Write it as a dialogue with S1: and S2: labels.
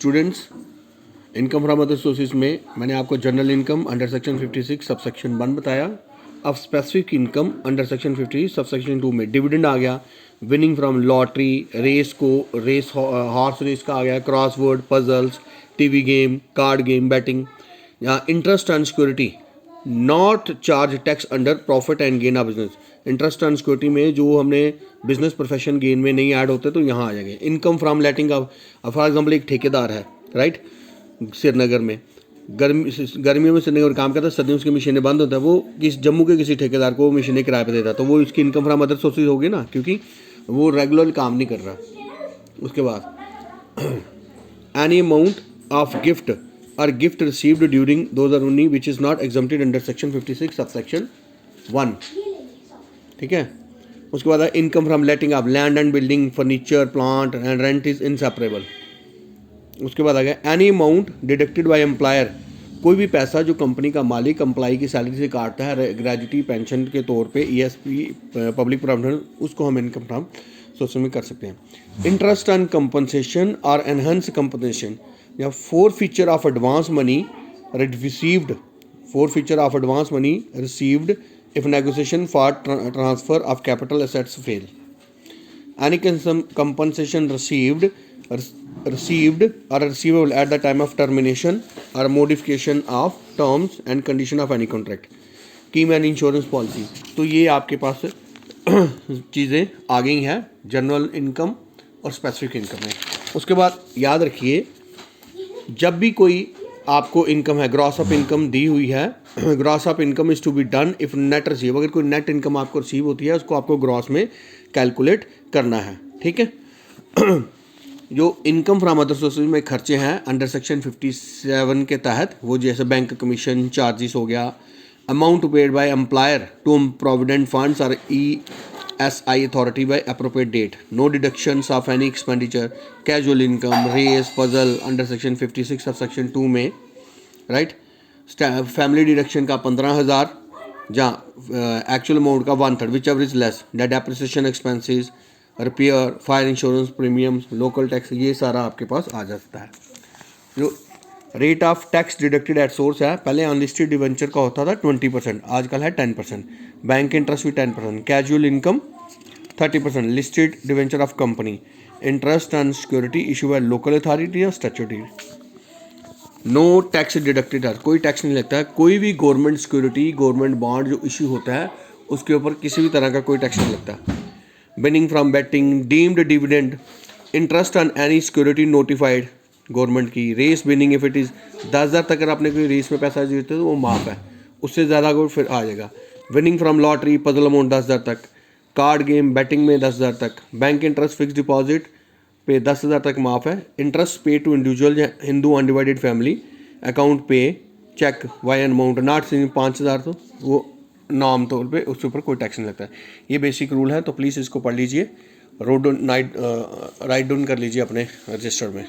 S1: Students, income from other sources में मैंने आपको general income under section 56 sub section 1 बताया। अब specific income under section 50 sub section 2 में डिविडेंड आ गया, winning from lottery, race horse race का आ गया, crossword, puzzles, TV game, card game, betting. यहाँ interest on security not charge tax under profit and gain of business. Interest on security में जो हमने बिजनेस प्रोफेशन गेन में नहीं add होते तो यहाँ आ जाएंगे। Income from letting of, for example एक ठेकेदार है, राइट, श्रीनगर में, गर्मियों में श्रीनगर काम करता है, सर्दियों उसकी मशीनें बंद होता है, वो जम्मू के किसी ठेकेदार को मशीनें किराए पे देता है, तो वो इसकी इनकम फ्रॉम अदर सोर्सेज होगी ना, क्योंकि वो रेगुलर काम नहीं कर रहा। उसके बाद एनी अमाउंट ऑफ गिफ्ट और gift received during 2019 which is not exempted under section 56 sub section 1, ठीक है। उसके बाद income from letting of land and building, furniture, plant and rent is inseparable. उसके बाद आ गया any amount deducted by employer, कोई भी पैसा जो कंपनी का मालिक एम्प्लॉई की सैलरी से काटता है ग्रेजुटी पेंशन के तौर पे, ईएसपी पब्लिक प्रोविडेंट, उसको हम इनकम फ्रॉम सोर्स में कर सकते हैं। इंटरेस्ट ऑन कंपनसेशन और एनहेंस कंपनसेशन या four feature of advance money received, four feature of advance money received if negotiation for transfer of capital assets fail. Any compensation received or receivable at the time of termination or modification of terms and condition of any contract. Key man insurance policy. तो ये आपके पास चीज़ें आ गई हैं general income और specific income में। उसके बाद याद रखिए, जब भी कोई आपको इनकम है, ग्रॉस अप इनकम दी हुई है, gross up income is to be done if net receive, अगर कोई नेट इनकम आपको रिसीव होती है उसको आपको ग्रॉस में कैलकुलेट करना है, ठीक है। जो इनकम फ्रॉम अदर सोर्सेज में खर्चे हैं अंडर सेक्शन 57 के तहत, वो जैसे बैंक कमीशन चार्जेस हो गया, amount paid by employer to provident funds और ESI authority by appropriate date, no deductions of any expenditure, casual income, race, puzzle under section 56 of section 2 में, राइट। फैमिली डिडक्शन का 15,000, जहाँ actual amount का 1/3 which ever is less, depreciation expenses, repair, fire insurance premiums, local tax, ये सारा आपके पास आ जाता है। जो rate of tax deducted at source है, पहले अनलिस्टेड डिवेंचर का होता था 20%, आजकल है 10%, बैंक इंटरेस्ट भी 10%, casual income 30%, listed debenture of company, interest on security issue by local authority या स्टैट्यूटरी। नो टैक्स डिडक्टेड है, कोई टैक्स नहीं लगता है, कोई भी गवर्नमेंट सिक्योरिटी, गवर्नमेंट बॉन्ड जो इशू होता है उसके ऊपर किसी भी तरह का कोई टैक्स नहीं लगता। Winning from betting, deemed dividend, interest on any security notified government की, race winning if it is 10,000 तक अगर आपने कोई रेस में पैसा जीते तो वो माफ़ है, उससे ज़्यादा को फिर आ जाएगा। Winning from lottery, puzzle amount 10,000 तक, कार्ड गेम, बैटिंग में 10,000 तक, बैंक इंटरेस्ट फिक्स डिपॉजिट पे 10,000 तक माफ़ है। Interest pay to individual Hindu undivided family account pay cheque why an amount not seeing 5,000, तो वो नाम तौर पे उसके ऊपर कोई टैक्स नहीं लगता है। ये बेसिक रूल है, तो प्लीज़ इसको पढ़ लीजिए, राइट डाउन कर लीजिए अपने रजिस्टर में।